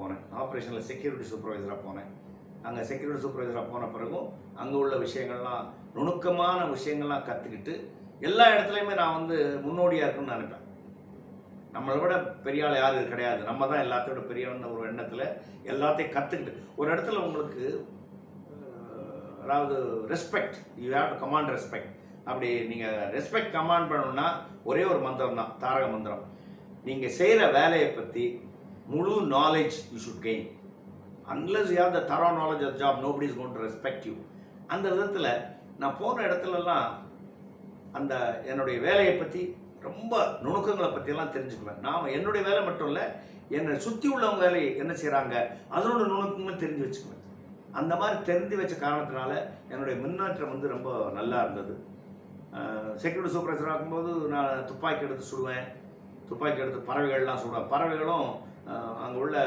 போனேன். ஆப்ரேஷனில் செக்யூரிட்டி சூப்பர்வைசராக போனேன். அங்கே செக்யூரிட்டி சூப்பர்வைசராக போன பிறகும் அங்கே உள்ள விஷயங்கள்லாம் நுணுக்கமான விஷயங்கள்லாம் கற்றுக்கிட்டு எல்லா இடத்துலையுமே நான் வந்து முன்னோடியாக இருக்குன்னு நினைப்பேன். நம்மளை விட பெரிய ஆள் யாரும் கிடையாது, நம்ம தான் எல்லாத்தையோட பெரியவன் ஒரு எண்ணத்தில் எல்லாத்தையும் கற்றுக்கிட்டு ஒரு இடத்துல உங்களுக்கு அதாவது respect, you have du command respect. அப்படி நீங்கள் ரெஸ்பெக்ட் கமாண்ட் பண்ணணும்னா ஒரே ஒரு மந்திரம் தான், தாரக மந்திரம். நீங்கள் செய்கிற வேலையை பற்றி முழு knowledge you should gain. Unless you have the thorough knowledge of job, nobody is going to respect you. அந்த விதத்தில் நான் போன இடத்துலலாம் அந்த என்னுடைய வேலையை பற்றி ரொம்ப நுணுக்கங்களை பற்றியெல்லாம் தெரிஞ்சுக்குவேன். நாம் என்னுடைய வேலை மட்டும் இல்லை, என்னை சுற்றி உள்ளவங்க வேலையை என்ன செய்கிறாங்க அதனோட நுணுக்கங்களும் தெரிஞ்சு வச்சுக்குவேன். அந்த மாதிரி தெரிஞ்சு வச்ச காரணத்தினால என்னுடைய முன்னேற்றம் வந்து ரொம்ப நல்லா இருந்தது. செக்யூரிட்டி சூப்பர்வைசராக இருக்கும்போது நான் துப்பாக்கி எடுத்து சுடுவேன், துப்பாக்கி எடுத்து பறவைகள்லாம் சுடுவேன். பறவைகளும் அங்கே உள்ள